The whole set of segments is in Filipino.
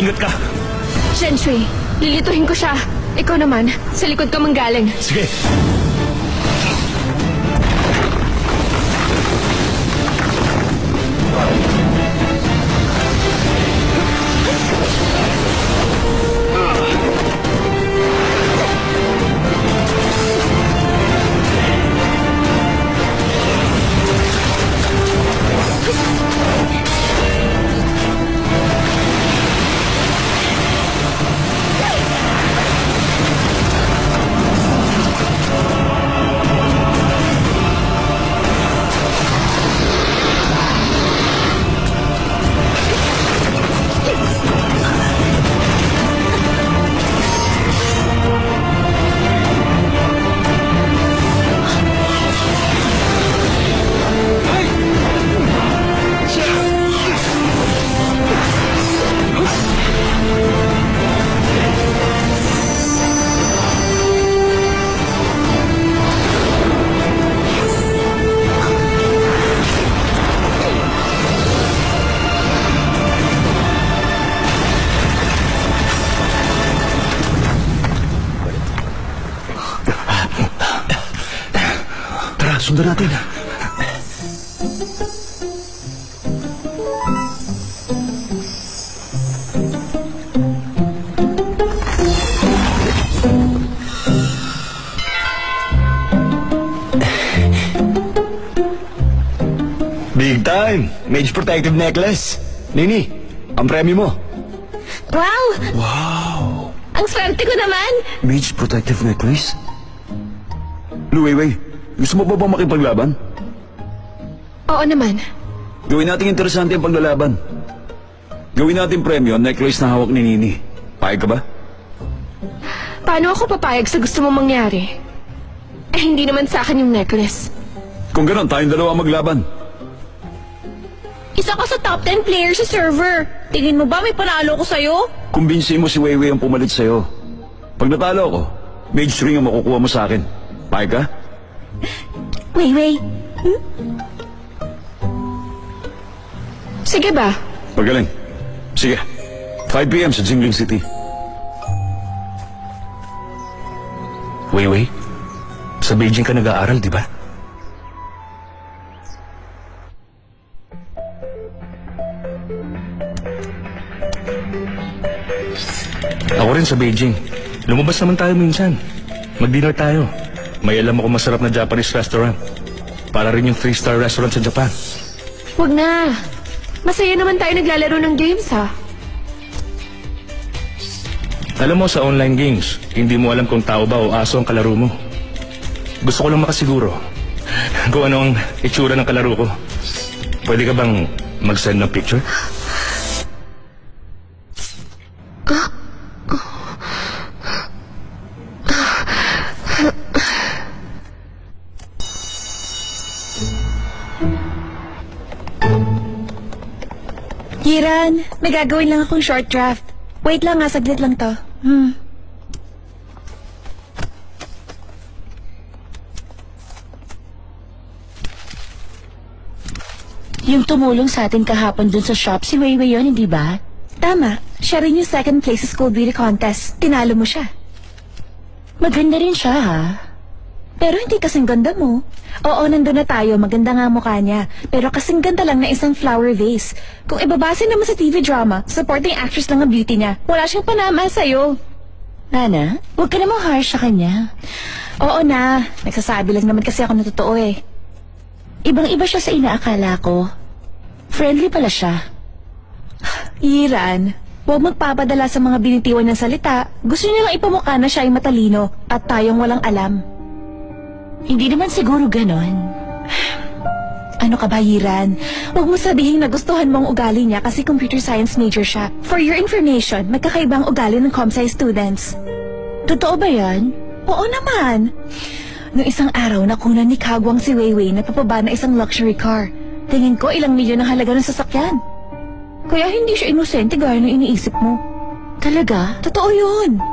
Mag-ingat ka. Shui, lilituhin ko siya. Ikaw naman, sa likod ka manggaling. Sige. Tara, sundan natin. Big time! Mage Protective Necklace. Nini, ang premyo mo. Wow! Wow! Ang swerte ko naman! Mage Protective Necklace? Luwei, gusto mo ba bang makipaglaban? Oo naman. Gawin natin interesante ang paglalaban. Gawin natin premyo ang necklace na hawak ni Nini. Payag ka ba? Paano ako papayag sa gusto mong mangyari? Eh, hindi naman sa akin yung necklace. Kung gano'n, tayong dalawa maglaban. Isa ka sa top 10 players sa server. Tingin mo ba may panalo ko sa'yo? Kumbinsin mo si Weiwei ang pumalit sa'yo. Pag natalo ko, mage ring ang makukuha mo sa akin. Payag ka? Weiwei. Sige ba? Pagaling. Sige. 5 p.m. sa Jingling City. Weiwei, sa Beijing ka nag-aaral, di ba? Ako rin sa Beijing. Lumabas naman tayo minsan. Mag-dinner tayo. May alam ako masarap na Japanese restaurant. Para rin yung 3-star restaurant sa Japan. Huwag na. Masaya naman tayo naglalaro ng games, ha? Alam mo, sa online games, hindi mo alam kung tao ba o aso ang kalaro mo. Gusto ko lang makasiguro kung ano ang itsura ng kalaro ko. Pwede ka bang mag-send ng picture? Kiran, may gagawin lang akong short draft. Wait lang nga, saglit lang to. Yung tumulong sa atin kahapon dun sa shop, si Weiwei yun, hindi ba? Tama, siya rin yung second place sa school beauty contest. Tinalo mo siya. Maganda rin siya, ha? Pero hindi kasing ganda mo. Oo, nandun na tayo, maganda nga mukha niya. Pero kasing ganda lang na isang flower vase. Kung ibabase naman sa TV drama, supporting actress lang ang beauty niya. Wala siyang panama sa'yo. Nana, huwag ka namang harsh sa kanya. Oo na, nagsasabi lang naman kasi ako na totoo eh. Ibang-iba siya sa inaakala ko. Friendly pala siya. Iran, huwag magpapadala sa mga binitiwan ng salita. Gusto niya lang ipamukha na siya ay matalino at tayong walang alam. Hindi naman siguro ganon. Ano ka ba, Iran? Huwag mo sabihin na gustuhan mo ang ugali niya kasi computer science major siya. For your information, magkakaibang ugali ng ComSci students. Totoo ba yan? Oo naman. Noong isang araw, nakunan ni Kagwang si Weiwei na papaba na isang luxury car. Tingin ko ilang milyon ang halaga ng sasakyan. Kaya hindi siya inosente gaya ng iniisip mo. Talaga? Totoo yun.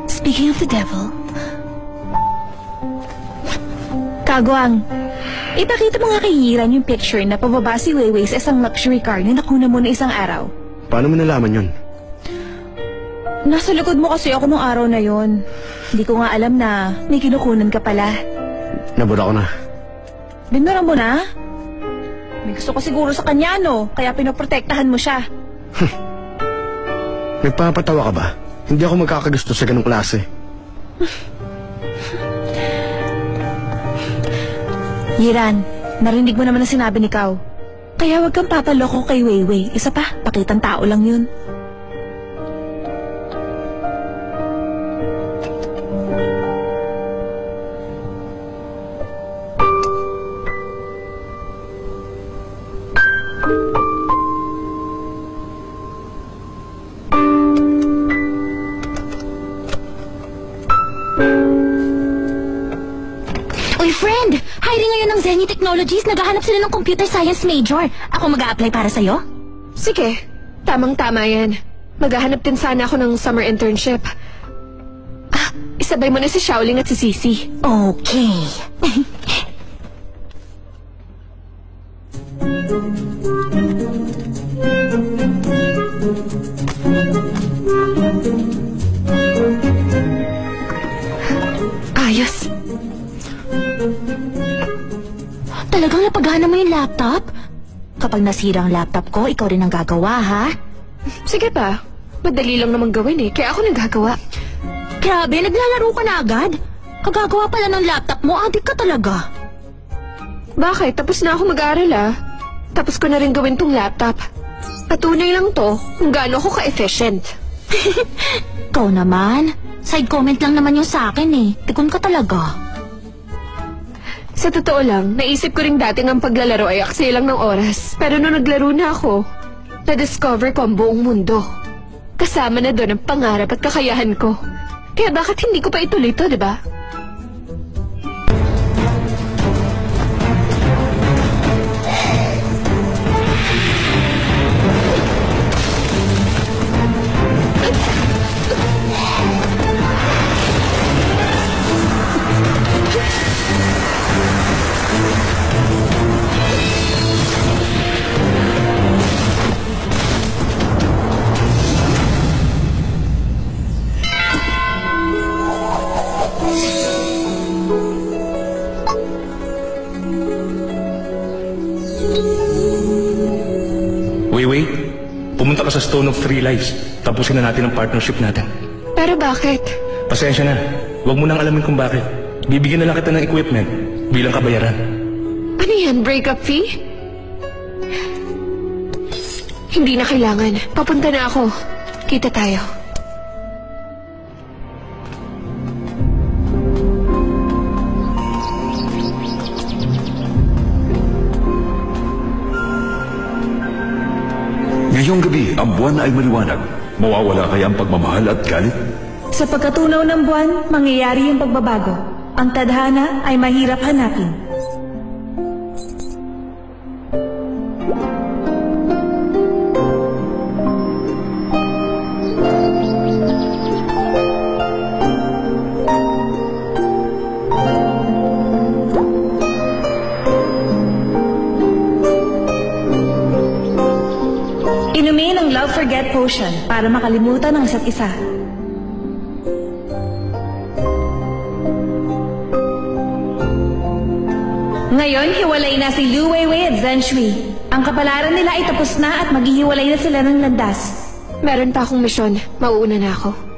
Speaking of the devil, Kagwang, ipakita mo nga kay Yiran yung picture na pababa si Weiwei sa isang luxury car na nakuna mo na isang araw. Paano mo nalaman yun? Nasa likod mo kasi ako nung araw na yon. Hindi ko nga alam na may kinukunan ka pala. Nabura ko na. Binura mo na? May gusto ko siguro sa kanya, no? Kaya pinoprotektahan mo siya. Nagpapatawa ka ba? Hindi ako magkakagusto sa ganong klase. Yiran, narinig mo naman ang sinabi ni Kao. Kaya wag kang papaloko kay Weiwei. Isa pa, pakitang tao lang yun. Uy, friend! Hiring ngayon ng Zenny Technologies. Naghahanap sila ng computer science major. Ako mag-a-apply para sa'yo? Sige, tamang-tama yan. Maghahanap din sana ako ng summer internship. Isabay mo na si Xiaoling at si Sisi. Okay. Ayos. Talagang napagana mo yung laptop? Kapag nasira ang laptop ko, ikaw rin ang gagawa, ha? Sige pa. Madali lang naman gawin eh, kaya ako naggagawa. Grabe, naglalaro ka na agad? Kagagawa pala ng laptop mo, adik ka talaga. Bakit? Tapos na ako mag-aaral Tapos ko na rin gawin tong laptop. Patunay lang to kung gaano ako ka-efficient. Ikaw naman. Side comment lang naman yung sa akin eh. Tikon ka talaga. Sa totoo lang, naisip ko rin dating ang paglalaro ay aksaya lang ng oras. Pero nung naglaro na ako, na-discover ko ang buong mundo. Kasama na doon ang pangarap at kakayahan ko. Kaya bakit hindi ko pa ituloy to, di ba? Weiwei, pumunta ka sa Stone of Three Lives. Tapusin na natin ang partnership natin. Pero bakit? Pasensya na. Huwag mo nang alamin kung bakit. Bibigyan na lang kita ng equipment bilang kabayaran. Ano yan, breakup fee? Hindi na kailangan. Papunta na ako. Kita tayo. Ngayong gabi, ang buwan ay maliwanag. Mawawala kaya ang pagmamahal at galit? Sa pagkatunaw ng buwan, mangyayari yung pagbabago. Ang tadhana ay mahirap hanapin. Inumin ang Love Forget Potion para makalimutan ang isa't isa. Ngayon, hiwalay na si Lu Weiwei at Zhen Shui. Ang kapalaran nila ay tapos na at maghihiwalay na sila ng landas. Meron pa akong misyon. Mauuna na ako.